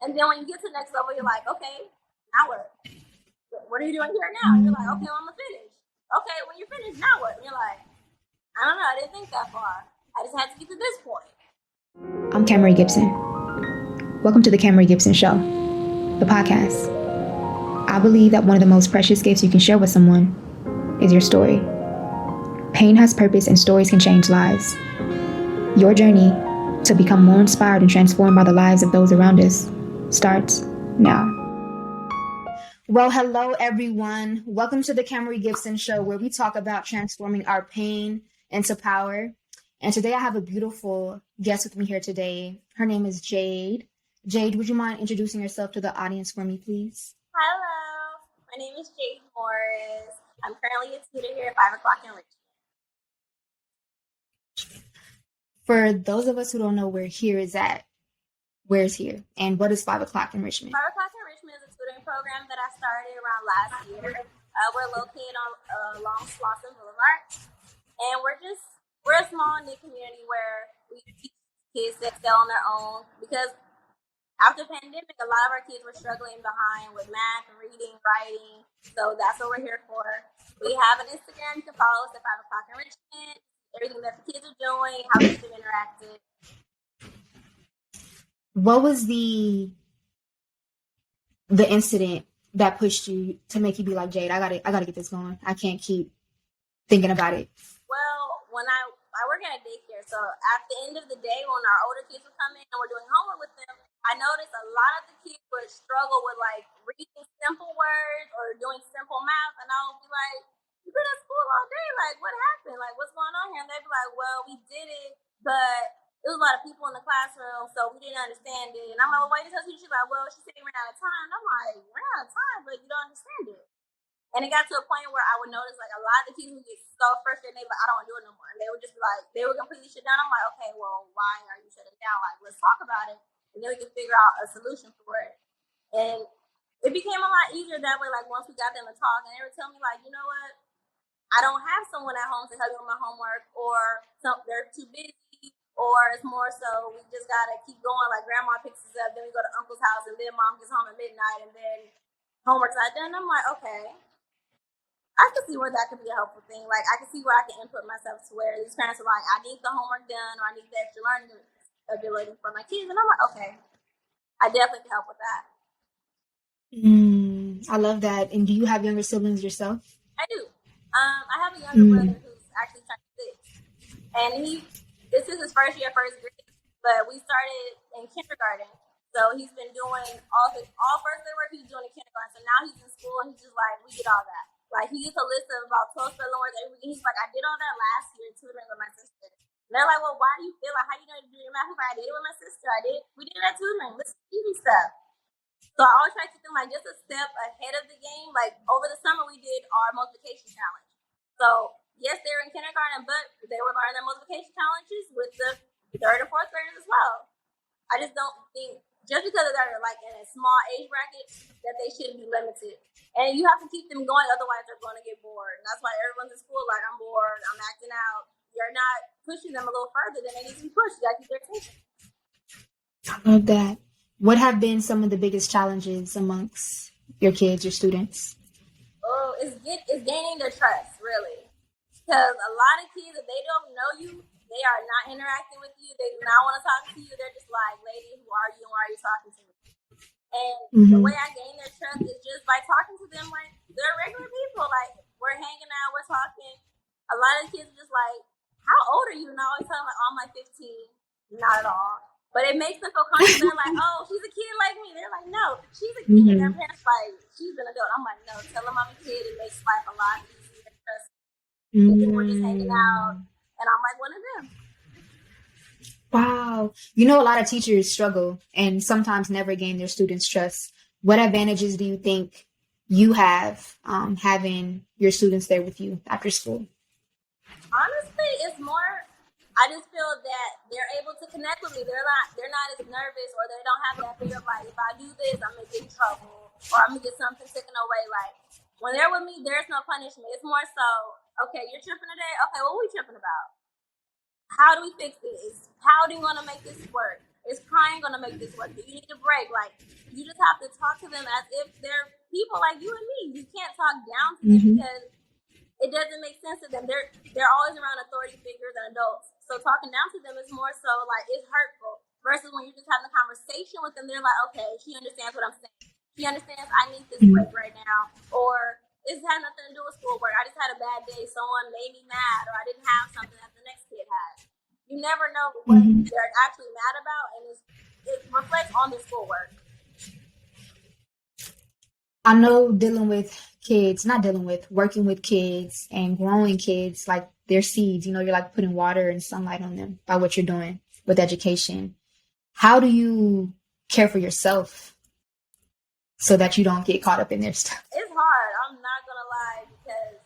And then when you get to the next level, you're like, okay, now what? What are you doing here now? And you're like, okay, well, I'm gonna finish. Okay, when you're finished, now what? And you're like, I don't know, I didn't think that far. I just had to get to this point. I'm Kamerie Gibson. Welcome to the Kamerie Gibson Show, the podcast. I believe that one of the most precious gifts you can share with someone is your story. Pain has purpose and stories can change lives. Your journey to become more inspired and transformed by the lives of those around us starts now. Well, hello, everyone. Welcome to the Kamerie Gibson Show, where we talk about transforming our pain into power. And today I have a beautiful guest with me here today. Her name is Jade. Jade, would you mind introducing yourself to the audience for me, please? Hello, my name is Jade Morris. I'm currently a tutor here at 5 o'clock in Richmond. For those of us who don't know where here is at, where's here? And what is 5 o'clock in Richmond? 5 o'clock in Richmond is a tutoring program that I started around last year. We're located on along Slauson Boulevard. And we're a small knit community where we teach kids to excel on their own, because after the pandemic, a lot of our kids were struggling behind with math, reading, writing. So that's what we're here for. We have an Instagram. You can follow us at 5 o'clock in Richmond. Everything that the kids are doing, how kids have interacted. What was the incident that pushed you to make you be like, Jade, I gotta get this going. I can't keep thinking about it. Well, when I work at a daycare, so at the end of the day, when our older kids would come in and we're doing homework with them, I noticed a lot of the kids would struggle with like reading simple words or doing simple math, and I would be like, "You've been at school all day. Like, what happened? Like, what's going on here?" And they'd be like, "Well, we did it, but there was a lot of people in the classroom, so we didn't understand it." And I'm like, "Well, wait until she's like, well, she said we ran out of time." And I'm like, "Ran out of time, but you don't understand it." And it got to a point where I would notice like a lot of the kids would get so frustrated, they were like, "I don't want to do it no more." And they would just be like, they would completely shut down. I'm like, "Okay, well, why are you shutting down? Like, let's talk about it, and then we can figure out a solution for it." And it became a lot easier that way. Like once we got them to talk, and they would tell me like, "You know what? I don't have someone at home to help me with my homework, or they're too busy, or it's more so we just gotta keep going. Like grandma picks us up, then we go to uncle's house, and then mom gets home at midnight, and then homework's not done." And I'm like, okay, I can see where that could be a helpful thing. Like I can see where I can input myself to where these parents are like, I need the homework done, or I need the extra learning ability for my kids. And I'm like, okay, I definitely can help with that. I love that. And do you have younger siblings yourself? I do. I have a younger brother who's actually turning 6, and this is his first year, first grade. But we started in kindergarten, so he's been doing all first grade work. He's doing in kindergarten, so now he's in school, and he's just like, we did all that. Like he gets a list of about 12 spelling words every week. He's like, I did all that last year tutoring with my sister. And they're like, well, why do you feel like how you know to do your math? He's like, I did it with my sister. We did that tutoring. This is easy stuff. So I always try to keep them like just a step ahead of the game. Like over the summer, we did our multiplication challenge. So yes, they were in kindergarten, but they were learning their multiplication challenges with the 3rd and 4th graders as well. I just don't think just because they're like in a small age bracket that they shouldn't be limited. And you have to keep them going, otherwise they're going to get bored. And that's why everyone's in school like, I'm bored, I'm acting out. You're not pushing them a little further than they need to be pushed. You got to keep their attention. I love that. What have been some of the biggest challenges amongst your kids, your students? Oh, it's gaining their trust, really. Because a lot of kids, if they don't know you, they are not interacting with you. They do not want to talk to you. They're just like, lady, who are you and why are you talking to me? And the way I gain their trust is just by talking to them like they're regular people. Like we're hanging out, we're talking. A lot of kids are just like, how old are you? And I always tell them like, oh, I'm like 15. Not at all. But it makes them feel comfortable. They're like, oh, she's a kid like me. They're like, no, she's a kid. Their parents like, she's an adult. I'm like, no, tell them I'm a kid. It makes life a lot easier. Because we're just hanging out. And I'm like one of them. Wow. You know, a lot of teachers struggle and sometimes never gain their students' trust. What advantages do you think you have having your students there with you after school? Honestly, it's more, I just feel that they're able to connect with me. They're not as nervous, or they don't have that fear of like, if I do this, I'm going to get in trouble, or I'm going to get something taken away. Like, when they're with me, there's no punishment. It's more so, okay, you're tripping today? Okay, what are we tripping about? How do we fix this? How do you want to make this work? Is crying going to make this work? Do you need a break? Like, you just have to talk to them as if they're people like you and me. You can't talk down to them because it doesn't make sense to them. They're always around authority figures and adults. So talking down to them is more so like it's hurtful. Versus when you're just having a conversation with them, they're like, okay, she understands what I'm saying. She understands I need this break right now. Or it has nothing to do with schoolwork. I just had a bad day. Someone made me mad, or I didn't have something that the next kid had. You never know what they're actually mad about, and it reflects on their schoolwork. I know working with kids and growing kids, like they're seeds, you're like putting water and sunlight on them by what you're doing with education. How do you care for yourself so that you don't get caught up in their stuff? It's hard. I'm not going to lie, because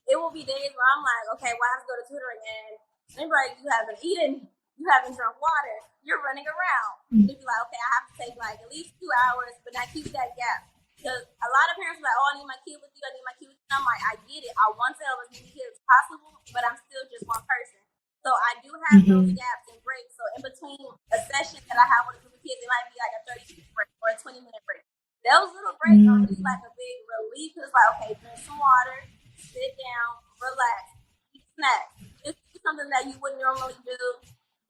it will be days where I'm like, okay, well, I have to go to tutoring, and they're like, you haven't eaten, you haven't drunk water, you're running around. And you'd be like, okay, I have to take like at least 2 hours, but I keep that gap. Because a lot of parents are like, oh, I need my kid with you, I need my kid with you. I'm like, I get it. I want to help as many kids as possible, but I'm still just one person. So I do have those gaps and breaks. So in between a session that I have with a group of kids, it might be like a 30-minute break or a 20-minute break. Those little breaks are really like a big relief. It's like, okay, drink some water, sit down, relax, eat snacks. Just do something that you wouldn't normally do.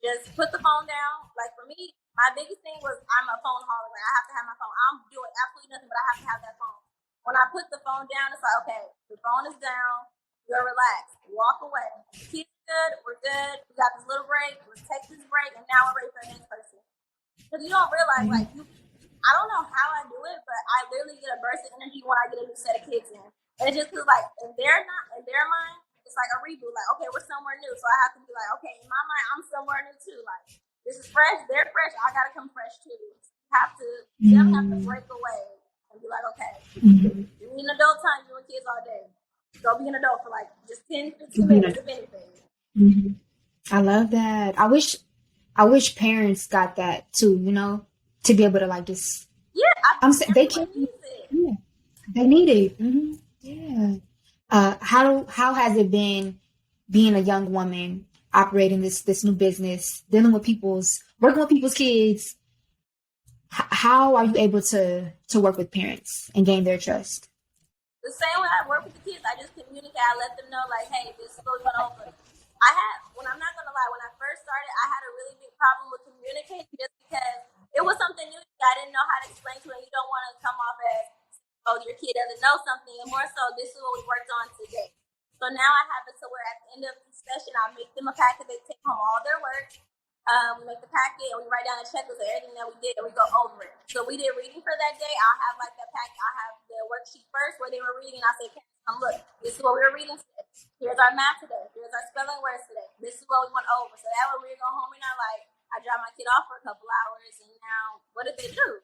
Just put the phone down. Like for me, my biggest thing was I'm a phone holic. Like I have to have my phone. I'm doing absolutely nothing, but I have to have that phone. When I put the phone down, it's like, okay, the phone is down. You're relaxed. Walk away. Kids good. We're good. We got this little break. Let's take this break, and now we're ready for the next person. Because you don't realize, like, I don't know how I do it, but I literally get a burst of energy when I get a new set of kids in. And it just feels like in their mind, it's like a reboot. Like, okay, we're somewhere new. So I have to be like, okay, in my mind, I'm somewhere new too. Like, this is fresh. They're fresh. I gotta come fresh too. You have to break away and be like, okay, you need an adult time. You're with kids all day. Go be an adult for like just 10, 15 minutes, if anything. I love that. I wish parents got that too, to be able to like just. Yeah, I'm saying they can. Yeah, they need it. Yeah. How has it been being a young woman operating this new business, working with people's kids? How are you able to work with parents and gain their trust? The same way I work with the kids, I just communicate. I let them know, like, hey, this is going over. I'm not going to lie, when I first started, I had a really big problem with communicating just because it was something new. I didn't know how to explain to it. You don't want to come off as, oh, your kid doesn't know something. And more so, this is what we worked on today. So now I have it to where at the end of the session, I make them a packet. They take home all their work. We make the packet and we write down a checklist of everything that we did and we go over it. So we did reading for that day. I'll have like that packet. I'll have the worksheet first where they were reading, and I say, look, this is what we were reading today. Here's our math today. Here's our spelling words today. This is what we went over. So that way we go home and I drop my kid off for a couple hours, and now what did they do?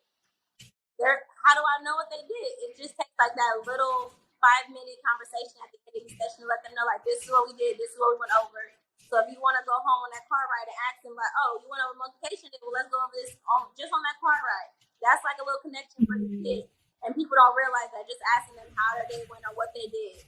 How do I know what they did? It just takes like that little 5-minute conversation at the end of the session to let them know, like, this is what we did, this is what we went over. So if you want to go home on that car ride and ask them, like, oh, you went over multiplication, well, let's go over this just on that car ride. That's like a little connection for the kids. And people don't realize that, just asking them how their day went or what they did.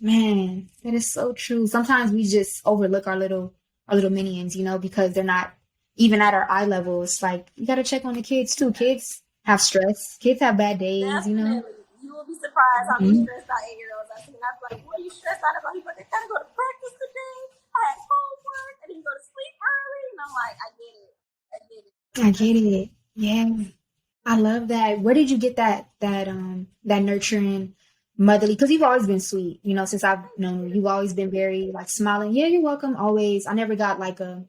Man, that is so true. Sometimes we just overlook our little minions, because they're not even at our eye level. It's like, you got to check on the kids too. Kids have stress. Kids have bad days, Definitely. You will be surprised how many stressed out 8-year-olds I see. And I'm like, what are you stressed out about? He's like, I got to go to practice today. I had homework. I didn't go to sleep early. And I'm like, I get it. I get it. Yeah. I love that. Where did you get that nurturing motherly? Because you've always been sweet, since I've known you. You've always been very like smiling. Yeah, you're welcome. Always. I never got like a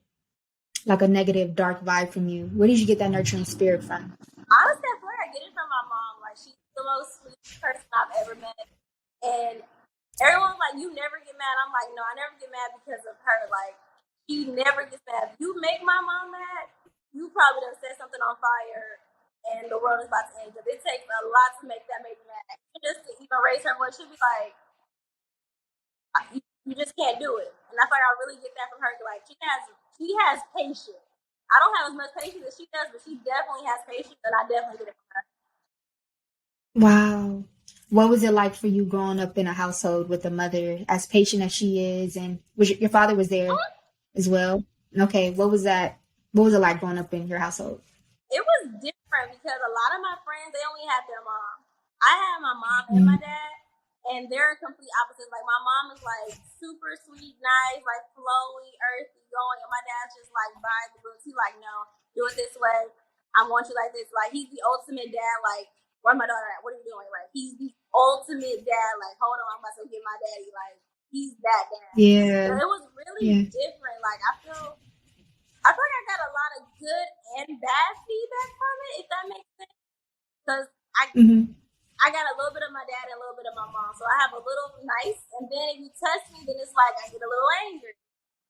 negative, dark vibe from you. Where did you get that nurturing spirit from? Honestly, I feel like I get it from my mom. Like, she's the most sweet person I've ever met. And everyone's like, you never get mad. I'm like, no, I never get mad because of her. Like, she never gets mad. If you make my mom mad, you probably done set something on fire and the world is about to end. Because it takes a lot to make that baby mad. Just to even raise her voice, she'll be like, you just can't do it. And I feel like I really get that from her. Like, she has patience. I don't have as much patience as she does, but she definitely has patience, and I definitely get it from her. Wow. What was it like for you growing up in a household with a mother as patient as she is, and your father was there as well? Okay, what was that? What was it like growing up in your household? It was different because a lot of my friends, they only had their mom. I had my mom and my dad, and they're complete opposites. Like my mom is like super sweet, nice, like flowy, earthy, going, and my dad's just like by the books. He like, no, do it this way. I want you like this. Like he's the ultimate dad. Like, where's my daughter at? What are you doing? Like he's the ultimate dad. Like, hold on, I'm about to get my daddy. Like he's that dad. Yeah. So it was really different. Like I feel like I got a lot of good and bad feedback from it, if that makes sense. Because I got a little bit of my dad and a little bit of my mom. So I have a little nice, and then if you touch me, then it's like I get a little angry.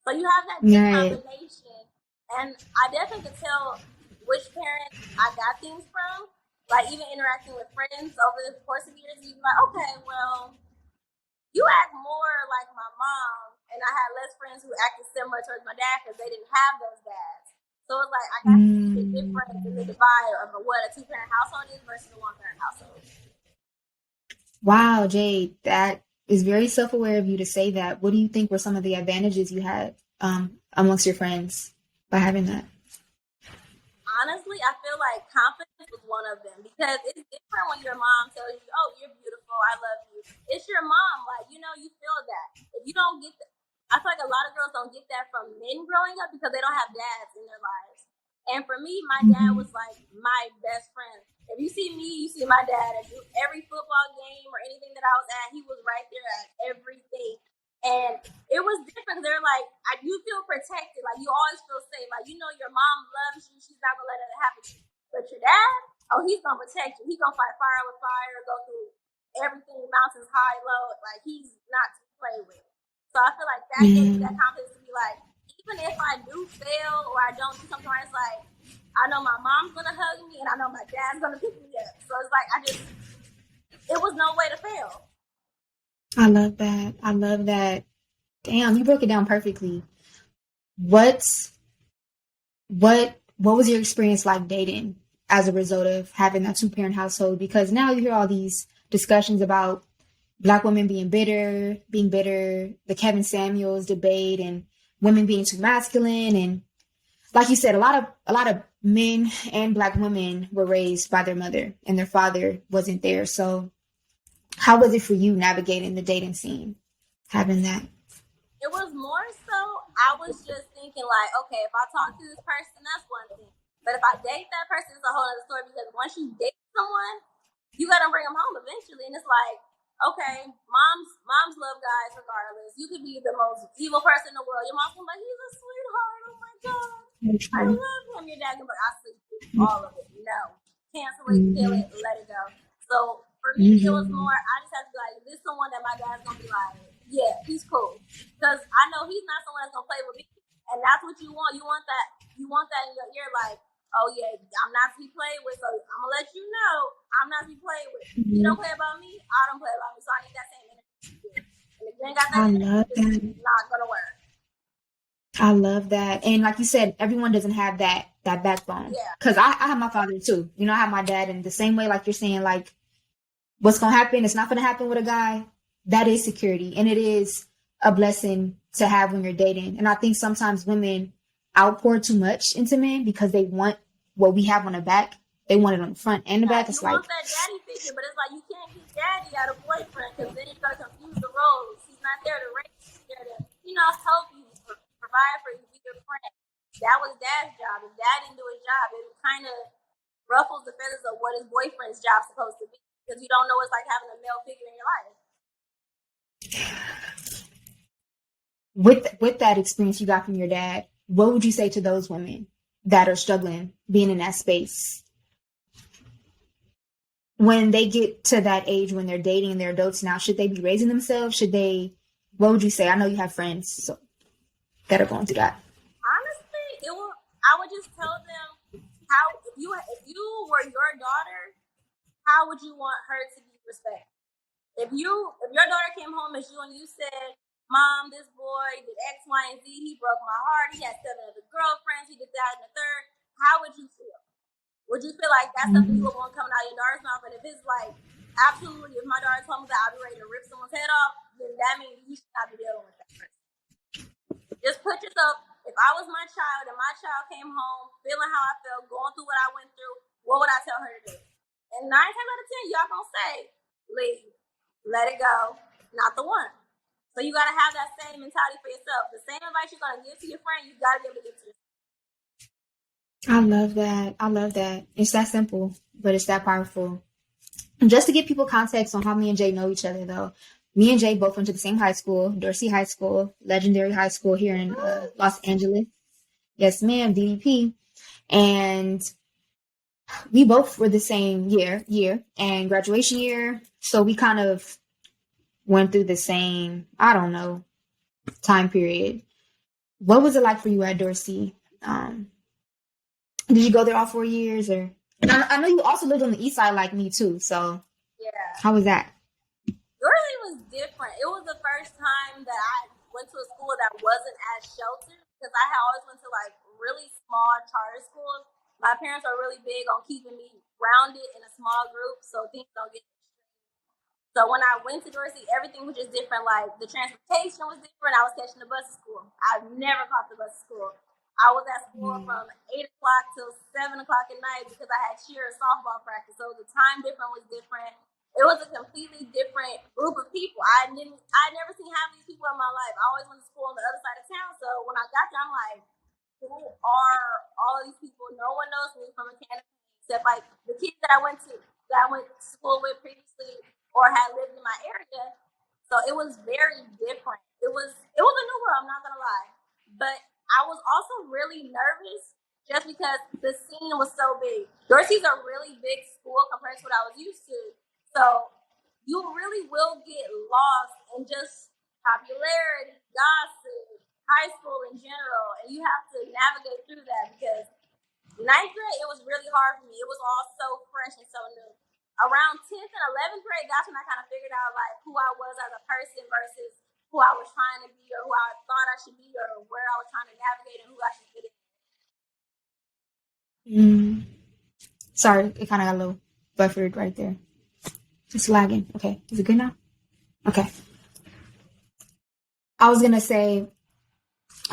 So you have that good combination. And I definitely could tell which parent I got things from. Like even interacting with friends over the course of years, you'd be like, okay, well, you act more like my mom, and I had less friends who acted similar towards my dad because they didn't have those dads. So it's like I got to see the difference in the divide of what a 2-parent household is versus a 1-parent household. Wow, Jade, that is very self-aware of you to say that. What do you think were some of the advantages you had amongst your friends by having that? Honestly, I feel like confidence was one of them because it's different when your mom tells you, "Oh, you're beautiful, I love you." It's your mom, like you feel that. If you don't get that, I feel like a lot of girls don't get that from men growing up because they don't have dads in their lives. And for me, my dad was like my best friend. If you see me, you see my dad at every football game or anything that I was at. He was right there at everything. And it was different. They're like, you feel protected. Like, you always feel safe. Like, your mom loves you. She's not going to let it happen to you. But your dad, he's going to protect you. He's going to fight fire with fire, go through everything, mountains high, low. Like, he's not to play with. So I feel like that gave me that confidence to be like, even if I do fail or I don't do something right, it's like, I know my mom's going to hug me and I know my dad's going to pick me up. So it's like, it was no way to fail. I love that. I love that. Damn, you broke it down perfectly. What was your experience like dating as a result of having that 2-parent household? Because now you hear all these discussions about Black women being bitter, the Kevin Samuels debate, and women being too masculine. And like you said, a lot of men and Black women were raised by their mother, and their father wasn't there. So how was it for you navigating the dating scene, having that? It was more so, I was just thinking like, okay, if I talk to this person, that's one thing. But if I date that person, it's a whole other story because once you date someone, you got to bring them home eventually. And it's like, okay, moms love guys regardless. You could be the most evil person in the world. Your mom's gonna be like, he's a sweetheart. Oh my God. I love him. Your dad gonna be like, I sleep through all of it. No. Cancel it, kill it, let it go. So for me, it was more, I just have to be like, this is someone that my dad's gonna be like, yeah, he's cool. Because I know he's not someone that's gonna play with me. And that's what you want. You want that in your ear, like, oh yeah, I'm not to be played with, so I'm gonna let you know I'm not to be played with. You don't play about me, I don't play about me. So I need that same energy. And if you ain't got that energy, it's not gonna work. I love that. And like you said, everyone doesn't have that backbone. Yeah. Because I have my father too. I have my dad, in the same way, like you're saying, like what's gonna happen, it's not gonna happen with a guy. That is security. And it is a blessing to have when you're dating. And I think sometimes women outpour too much into men because they want what we have on the back. They want it on the front and the back. It's you want that daddy figure, but it's like you can't get daddy out of boyfriend because then you're gonna confuse the roles. He's not there to raise you, he's there to, help you, provide for you, be your friend. That was dad's job. If dad didn't do his job, it kind of ruffles the feathers of what his boyfriend's job's supposed to be because you don't know what it's like having a male figure in your life. With that experience you got from your dad, what would you say to those women that are struggling being in that space? When they get to that age when they're dating and they're adults now, should they be raising themselves? What would you say? I know you have friends that are going through that. Honestly, I would just tell them how, if you were your daughter, how would you want her to be respected? If your daughter came home as you and you said, Mom, this boy did X, Y, and Z, he broke my heart, he had 7 other girlfriends, he did that and the third, how would you feel? Would you feel like that's something you would want coming out of your daughter's mouth? And if it's like, absolutely, if my daughter told me that I'd be ready to rip someone's head off, then that means you should not be dealing with that person. Just put yourself, if I was my child and my child came home feeling how I felt, going through what I went through, what would I tell her to do? And 9 times out of 10, y'all gonna say, leave, let it go, not the one. So you gotta have that same mentality for yourself. The same advice you're gonna give to your friend, you gotta be able to give to yourself. I love that. I love that. It's that simple, but it's that powerful. And just to give people context on how me and Jay know each other, though, me and Jay both went to the same high school, Dorsey High School, legendary high school here in Los Angeles. Yes, ma'am, DDP. And we both were the same year and graduation year. So we kind of went through the same, I don't know, time period. What was it like for you at Dorsey? Did you go there all 4 years, or I know you also lived on the east side like me too. So yeah, how was that? Dorsey was different. It was the first time that I went to a school that wasn't as sheltered because I had always went to like really small charter schools. My parents are really big on keeping me grounded in a small group so things don't get extreme. So when I went to Dorsey, everything was just different. Like the transportation was different. I was catching the bus to school. I've never caught the bus to school. I was at school from 8 o'clock till 7 o'clock at night because I had cheer and softball practice. So the time difference was different. It was a completely different group of people. I never seen half these people in my life. I always went to school on the other side of town. So when I got there, I'm like, who are all of these people? No one knows me from a can of paint except like the kids that I went to school with previously or had lived in my area. So it was very different. It was a new world, I'm not gonna lie. But I was also really nervous just because the scene was so big. Dorsey's a really big school compared to what I was used to. So you really will get lost in just popularity, gossip, high school in general, and you have to navigate through that because 9th grade, it was really hard for me. It was all so fresh and so new. Around 10th and 11th grade, that's when I kind of figured out like who I was as a person versus who I was trying to be or who I thought I should be or where I was trying to navigate and who I should fit in. Sorry, it kind of got a little buffered right there. It's lagging. Okay, is it good now? Okay. I was gonna say,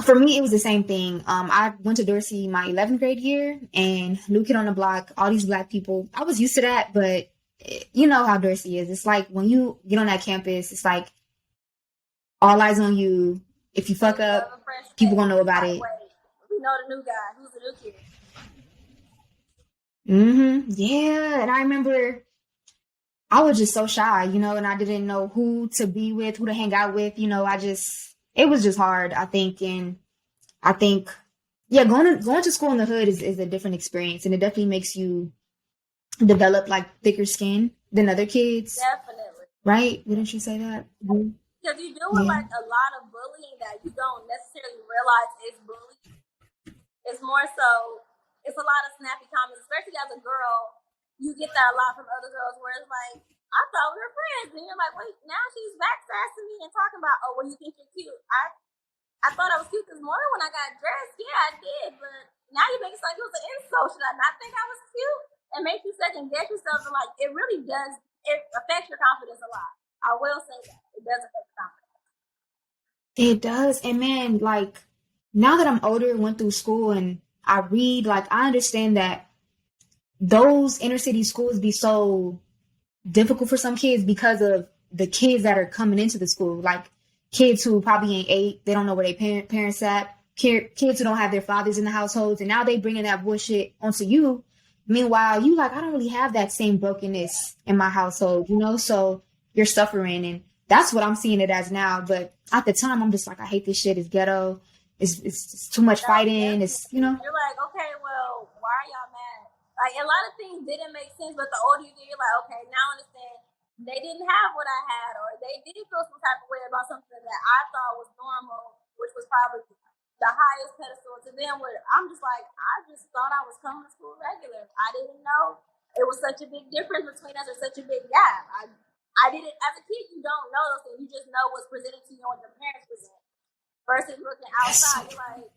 for me, it was the same thing. I went to Dorsey my 11th grade year, and new kid on the block, all these black people. I was used to that, but you know how Dorsey is. It's like when you get on that campus, it's like all eyes on you. If you fuck up, people gonna know about it. We know the new guy. Who's the new kid? Yeah, and I remember I was just so shy, and I didn't know who to be with, who to hang out with. It was just hard, I think. And I think, yeah, going to school in the hood is a different experience, and it definitely makes you develop like thicker skin than other kids. Definitely. Right? Wouldn't you say that? Because you deal with like a lot of bullying that you don't necessarily realize is bullying. It's more so, it's a lot of snappy comments, especially as a girl. You get that a lot from other girls where it's like, I thought we were friends. And you're like, wait, now she's backsassing me and talking about, oh, well, you think you're cute. I thought I was cute this morning when I got dressed. Yeah, I did. But now you make it like it was an insult. Should I not think I was cute? And make you second guess yourself. And like, it really does, it affects your confidence a lot. I will say that. It does affect your confidence. It does. And man, like, now that I'm older, went through school and I read, like, I understand that those inner city schools be so difficult for some kids because of the kids that are coming into the school. Like kids who probably ain't 8, they don't know where their parents at. Kids who don't have their fathers in the households, and now they bringing that bullshit onto you. Meanwhile, you like, I don't really have that same brokenness in my household, so you're suffering. And that's what I'm seeing it as now. But at the time, I'm just like, I hate this shit. It's ghetto. It's too much fighting. It's, You're like, okay, well, why are y'all mad? Like, a lot of things didn't make sense, but the older you get, you're like, okay, now I understand. They didn't have what I had, or they did feel some type of way about something that I thought was normal, which was probably the highest pedestal to them. Where I'm just like, I just thought I was coming to school regular. I didn't know it was such a big difference between us, or such a big gap. I didn't, as a kid, you don't know those things. You just know what's presented to you and what your parents present. Versus looking outside, you're like,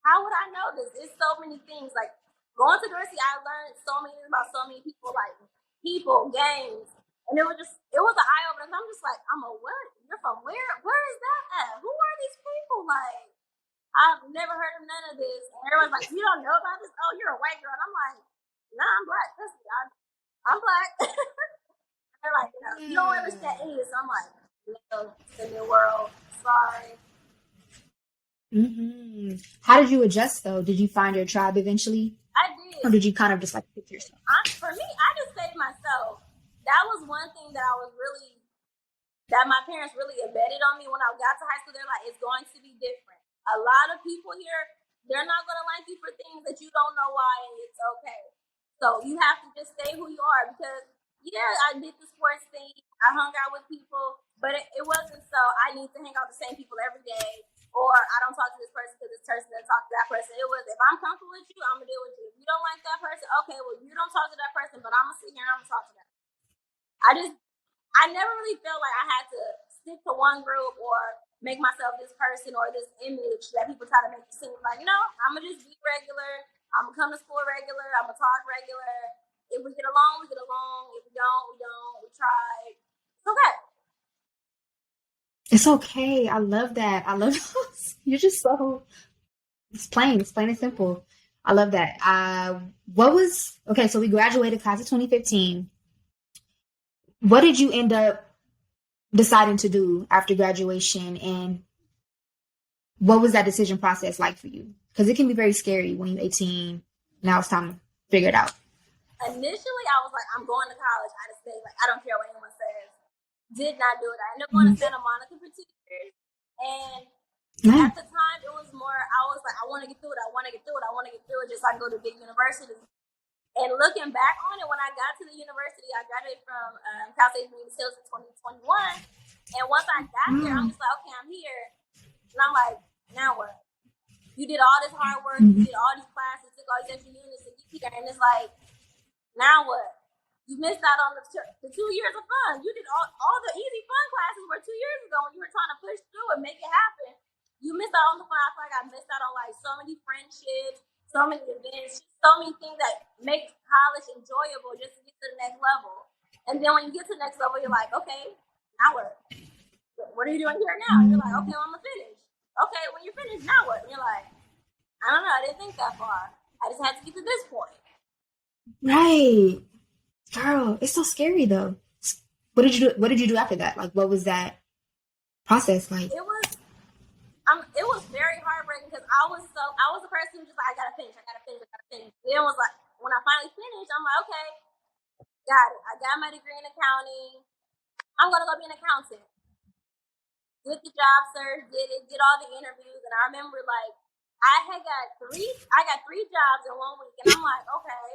how would I know this? It's so many things. Like, going to Dorsey, I learned so many things about so many people, like people, games. And it was an eye opener. I'm just like, what? You're from where? Where is that at? Who are these people? Like, I've never heard of none of this. And everyone's like, you don't know about this? Oh, you're a white girl. And I'm like, Nah, I'm black. Trust me, I'm black. They're like, you don't understand English. So I'm like, no, it's a new world. Sorry. How did you adjust though? Did you find your tribe eventually? I Or did. did you kind of just like pick yourself? For me, I just stayed myself. That was one thing that that my parents really embedded on me when I got to high school. They're like, it's going to be different. A lot of people here, they're not going to like you for things that you don't know why, and it's okay. So you have to just stay who you are because, yeah, I did the sports thing. I hung out with people, but it wasn't so I need to hang out with the same people every day, or I don't talk to this person because this person doesn't talk to that person. It was, if I'm comfortable with you, I'm going to deal with you. If you don't like that person, okay, well, you don't talk to that person, but I'm going to sit here and I'm going to talk to them. I never really felt like I had to stick to one group or make myself this person or this image that people try to make it seem like. No, I'm gonna just be regular. I'm gonna come to school regular. I'm gonna talk regular. If we get along, we get along. If we don't, we don't. We try. It's okay. It's okay. I love that. I love you're just so it's plain and simple. I love that. Okay, so we graduated class of 2015. What did you end up deciding to do after graduation, and what was that decision process like for you? Because it can be very scary when you're 18. Now it's time to figure it out. Initially, I was like, I'm going to college. I just say, like, I don't care what anyone says. Did not do it. I ended up going to Santa Monica for 2 years. And at the time, it was more, I was like, I want to get through it. I want to get through it. I want to get through it just so I can go to big universities. And looking back on it, when I got to the university, I graduated from Cal State Green Hills in 2021. And once I got there, I'm just like, okay, I'm here. And I'm like, now what? You did all this hard work. You did all these classes, took all these extra units to get here. And it's like, now what? You missed out on the 2 years of fun. You did all the easy fun classes were 2 years ago when you were trying to push through and make it happen. You missed out on the fun. I feel like I missed out on like so many friendships, so many events, so many things that make college enjoyable just to get to the next level. And then when you get to the next level, you're like, okay, now what? What are you doing here now? And you're like, okay, well, I'm gonna finish. Okay, when you're finished, now what? And you're like, I don't know, I didn't think that far. I just had to get to this point. Right. Girl, it's so scary though. What did you do after that? Like, what was that process like? It was very heartbreaking because I was the person who just like, I gotta finish. Then it was like, when I finally finished, I'm like, okay, got it. I got my degree in accounting. I'm gonna go be an accountant. Did the job search, did all the interviews, and I remember like I got three jobs in 1 week, and I'm like, okay,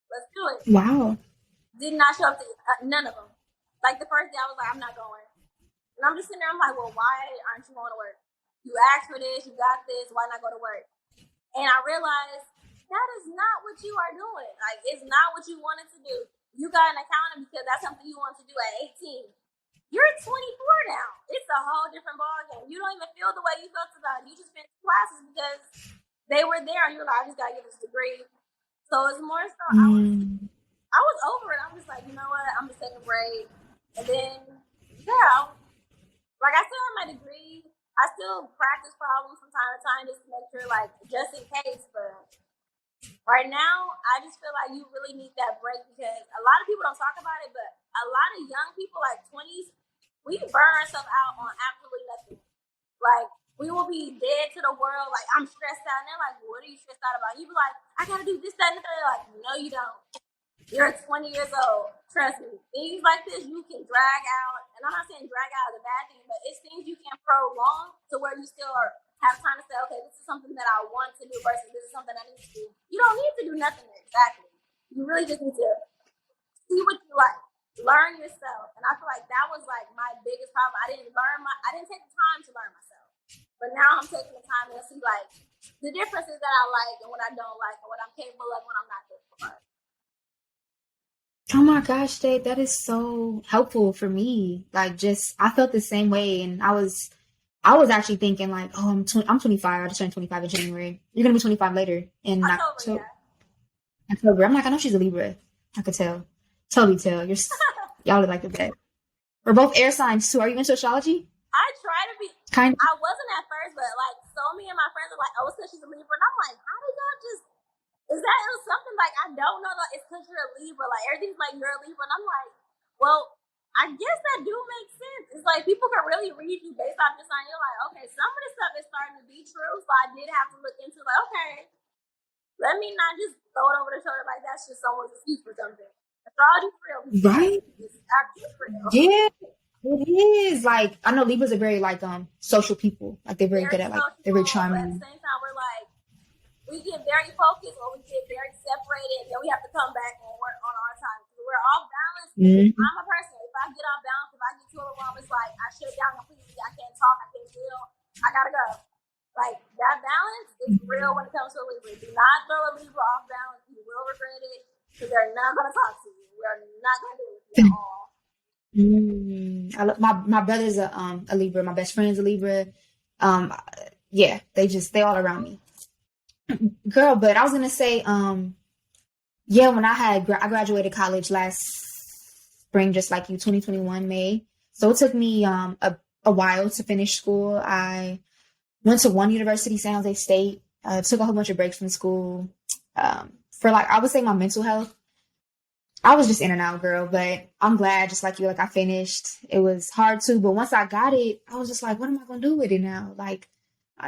let's do it. Wow. Did not show up to none of them. Like the first day, I was like, I'm not going, and I'm just sitting there. I'm like, well, why aren't you going to work? You asked for this, you got this. Why not go to work? And I realized that is not what you are doing. Like, it's not what you wanted to do. You got an accountant because that's something you wanted to do at 18. You're 24 now. It's a whole different ballgame. You don't even feel the way you felt about it. You just finished classes because they were there, and you were like, I just gotta get this degree. So it's more so I was over it. I'm just like, you know what? I'm just taking a break. And then, yeah, like I still have my degree. I still practice problems from time to time just to make sure, like, just in case. But right now, I just feel like you really need that break because a lot of people don't talk about it, but a lot of young people, like 20s, we burn ourselves out on absolutely nothing. Like, we will be dead to the world. Like, I'm stressed out. And they're like, what are you stressed out about? You be like, I got to do this, that, and the third. They're like, no, you don't. You're 20 years old. Trust me. Things like this you can drag out. And I'm not saying drag out is a bad thing, but it's things you can prolong to where you still have time to say, okay, this is something that I want to do versus this is something I need to do. You don't need to do nothing exactly. You really just need to see what you like. Learn yourself. And I feel like that was like my biggest problem. I didn't take the time to learn myself. But now I'm taking the time to see like the differences that I like and what I don't like and what I'm capable of and what I'm not capable of. Oh my gosh, Jade, that is so helpful for me. Like, I felt the same way, and I was actually thinking like, oh, I'm 25. I just turned 25 in January. You're gonna be 25 later in October. I'm like, I know she's a Libra. I could tell, totally tell. Y'all are like the best. We're both air signs too. Are you into astrology? I try to be. Kind of. I wasn't at first, but like so many of my friends are like, oh, it's because she's a Libra, and I'm like, how did y'all just Is that something like I don't know? Like it's because you're a Libra. Like everything's like you're a Libra, and I'm like, well, I guess that do make sense. It's like people can really read you based off your sign. You're like, okay, some of this stuff is starting to be true, so I did have to look into like, okay, let me not just throw it over the shoulder like that's just someone's excuse for something. Astrology is real. Right? It's actually real. Yeah, it is. Like I know Libras are very like social people. Like they're very good at like they're very But at the charming. same time, we're like we get very focused or we get very separated, and then we have to come back and work on our time. We're off balance. Mm-hmm. I'm a person. If I get off balance, if I get too overwhelmed, it's like I shut down completely. I can't talk. I can't feel. I gotta go. Like that balance is real when it comes to a Libra. Do not throw a Libra off balance. You will regret it because they're not gonna talk to you. We are not gonna do it with you at all. My brother's a Libra. My best friend's a Libra. Yeah, they all around me, girl. But I was gonna say, yeah, when I graduated college last spring, just like you, 2021 May. So it took me a while to finish school. I went to one university, San Jose State. Took a whole bunch of breaks from school for like I would say my mental health. I was just in and out, girl, but I'm glad, just like you, like I finished. It was hard too, but once I got it, I was just like, what am I gonna do with it now? Like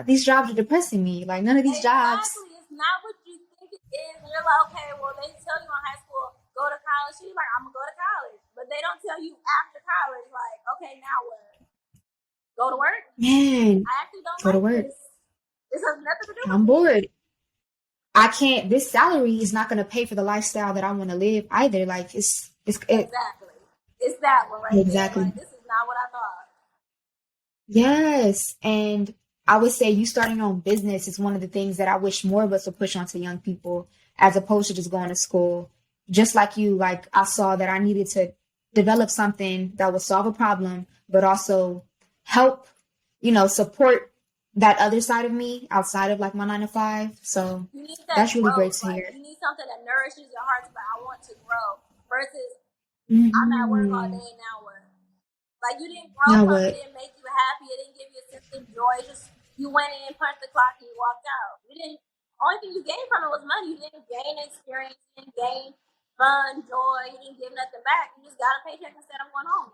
these jobs are depressing me. Like none of these jobs. Exactly, it's not what you think it is. And you're like, okay, well they tell you in high school go to college. You're like, I'm gonna go to college, but they don't tell you after college. Like, okay, now what? Go to work? Man, I actually don't go to like work. This has nothing to do with I'm bored. I can't. This salary is not going to pay for the lifestyle that I want to live either. Like exactly. It's that one right exactly. there. Like, this is not what I thought. Yes, and I would say you starting your own business is one of the things that I wish more of us would push onto young people, as opposed to just going to school. Just like you, like I saw that I needed to develop something that would solve a problem, but also help, support that other side of me outside of like my 9 to 5. So that's really great to hear. You need something that nourishes your heart, but I want to grow versus I'm at work all day and now what? Like you didn't grow from it, it didn't make you happy, it didn't give you a sense of joy. Just you went in, punched the clock, and you walked out. You didn't. Only thing you gained from it was money. You didn't gain experience, you didn't gain fun, joy. You didn't give nothing back. You just got a paycheck and said, "I'm going home."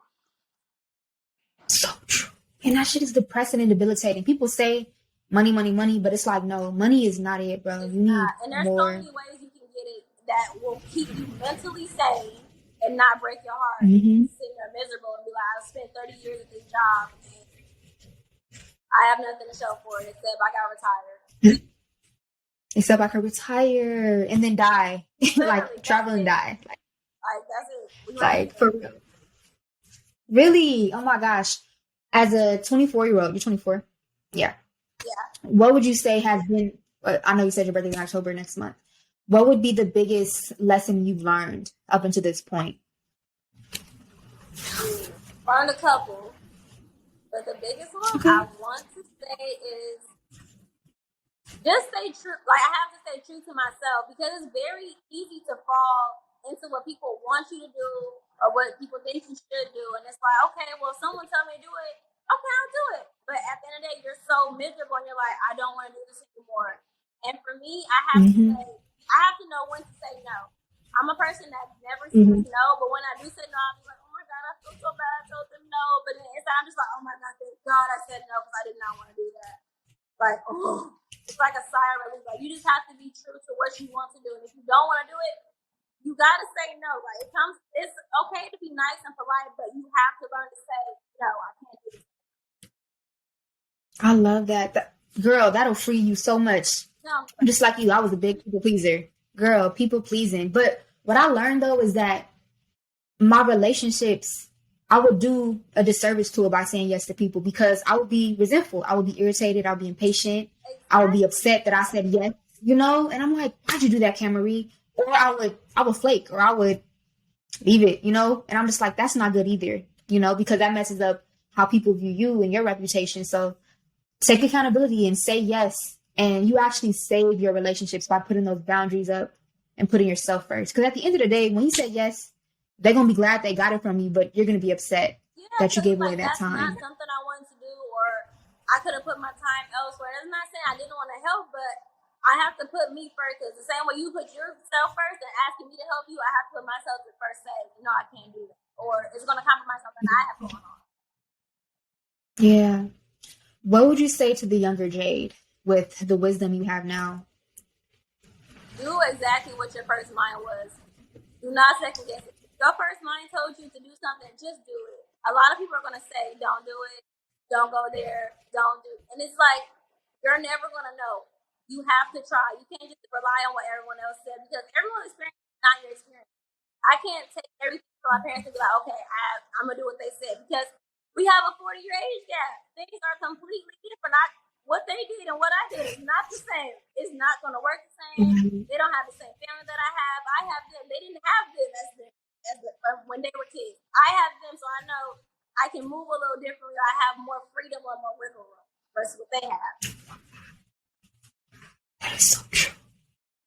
So true. And that shit is depressing and debilitating. People say money, money, money, but it's like, no, money is not it, bro. You need and there's more. so many ways you can get it that will keep you mentally sane and not break your heart. Mm-hmm. Sitting there miserable and be like, I spent 30 years at this job and I have nothing to show for it except I got retired. Except I could retire and then die. Like travel and die. Like that's it. Like for real. Really? Oh my gosh. As a 24-year-old, you're 24? Yeah. What would you say has been, I know you said your birthday's in October next month. What would be the biggest lesson you've learned up until this point? Learned a couple. But the biggest one I want to say is just stay true. Like I have to stay true to myself because it's very easy to fall into what people want you to do or what people think you should do. And it's like, okay, well, someone tell me to do it. Okay, I'll do it. But at the end of the day, you're so miserable and you're like, I don't want to do this anymore. And for me, I have to know when to say no. I'm a person that never says no, but when I do say no, I'll be like, oh my God, I feel so bad. I told them no. But then inside, I'm just like, oh my God, thank God I said no because I did not want to do that. Like, oh, it's like a sigh of relief. Like, you just have to be true to what you want to do. And if you don't want to do it, you gotta say no. Like it's okay to be nice and polite, but you have to learn to say no. I can't do this. I love that. Girl, that'll free you so much. No. Just like you, I was a big people pleaser. Girl, people pleasing. But what I learned though is that my relationships, I would do a disservice to it by saying yes to people because I would be resentful. I would be irritated. I would be impatient. Exactly. I would be upset that I said yes, and I'm like, why'd you do that, Kamerie? Or I would flake or I would leave it, and I'm just like, that's not good either, because that messes up how people view you and your reputation. So take accountability and say yes. And you actually save your relationships by putting those boundaries up and putting yourself first. Because at the end of the day, when you say yes, they're going to be glad they got it from you, but you're going to be upset that you gave away that time. That's not something I wanted to do, or I could have put my time elsewhere. That's not saying I didn't want to help, but I have to put me first, because the same way you put yourself first and asking me to help you, I have to put myself at first. Say, no, I can't do that, or it's going to compromise something I have going on. Yeah. What would you say to the younger Jade with the wisdom you have now? Do exactly what your first mind was. Do not second guess it. Your first mind told you to do something, just do it. A lot of people are going to say, don't do it, don't go there, don't do it. And it's like, you're never going to know. You have to try. You can't just rely on what everyone else said, because everyone's experience is not your experience. I can't take everything from my parents and be like, okay, I'm going to do what they said, because we have a 40-year age gap. Things are completely different. What they did and what I did is not the same. It's not going to work the same. Mhm. They don't have the same family that I have. I have them. They didn't have them when they were kids. I have them, so I know I can move a little differently. I have more freedom or more wiggle room versus what they have. That is so true.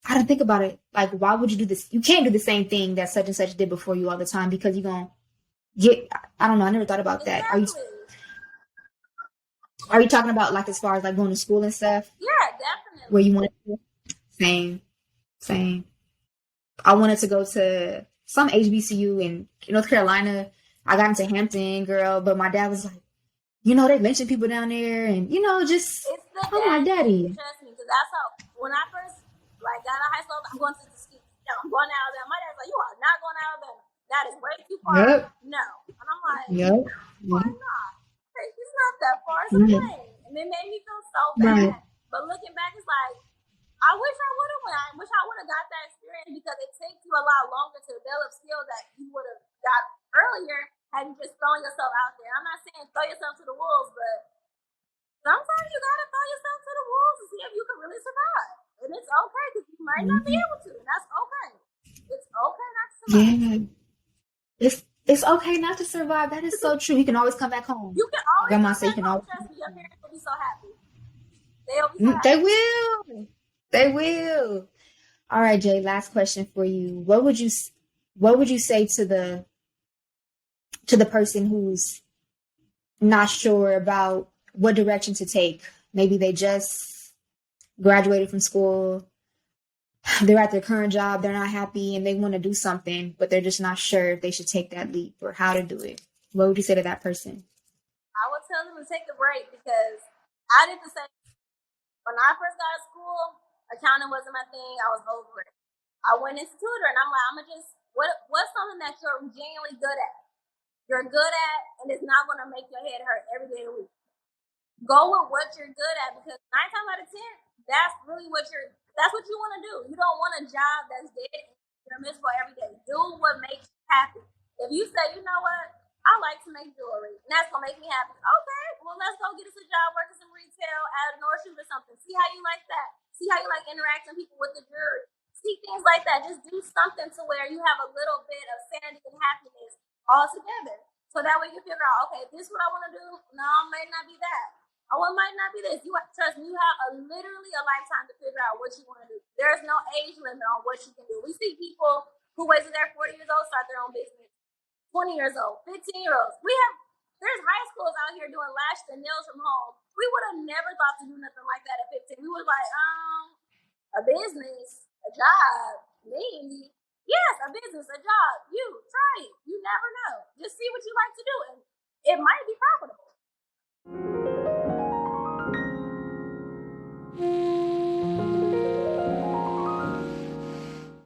I didn't think about it. Like, why would you do this? You can't do the same thing that such and such did before you all the time, because you're going to get, I don't know. I never thought about that. Exactly. Are you talking about like as far as like going to school and stuff? Yeah, definitely. Where you want to? Same. I wanted to go to some HBCU in North Carolina. I got into Hampton, girl, but my dad was like, they lynching people down there, and just It's the I'm like, Daddy. Trust me, because that's how, when I first got out of high school, I'm going to the ski. I'm going to Alabama. My dad's like, you are not going to Alabama. That is way too far. Yep. No. And I'm like, Yep. why not? Hey, it's not that far. It's a plane. And it made me feel so bad. Right. But looking back, it's like, I wish I would have went. I wish I would have got that experience, because it takes you a lot longer to develop skills that you would have got earlier had you just thrown yourself out there. I'm not saying throw yourself to the wolves, but sometimes you gotta throw yourself to the wolves to see if you can really survive. And it's okay, because you might not be able to. And that's okay. It's okay not to survive. Yeah. It's okay not to survive. That is so true. You can always come back home. You can always Grandma come said you back can home. always. Trust me, your parents will be so happy. They'll be so happy. They will. They will. All right, Jay. Last question for you. What would you say to the person who's not sure about what direction to take? Maybe they just graduated from school. They're at their current job. They're not happy, and they want to do something, but they're just not sure if they should take that leap or how to do it. What would you say to that person? I would tell them to take a break, because I did the same. When I first got to school, accounting wasn't my thing. I was over it. I went into tutor, and I'm like, I'm gonna just what's something that you're genuinely good at? You're good at, and it's not gonna make your head hurt every day of the week. Go with what you're good at, because 9 times out of 10, that's really what you want to do. You don't want a job that's dead and you're miserable every day. Do what makes you happy. If you say, you know what, I like to make jewelry, and that's gonna make me happy. Okay, well, let's go get us a job working some retail at a Nordstrom or something. See how you like that. See how you like interacting people with the jewelry. See things like that. Just do something to where you have a little bit of sanity and happiness all together. So that way you figure out, okay, this is what I want to do. No, it may not be that. Oh, it might not be this. Trust me, you have literally a lifetime to figure out what you want to do. There's no age limit on what you can do. We see people who wait till they're 40 years old start their own business. 20 years old, 15-year-olds. There's high schools out here doing lashes and nails from home. We would have never thought to do nothing like that at 15. We were like, a business, a job, me. Yes, a business, a job. You try it. You never know. Just see what you like to do, and it might be profitable.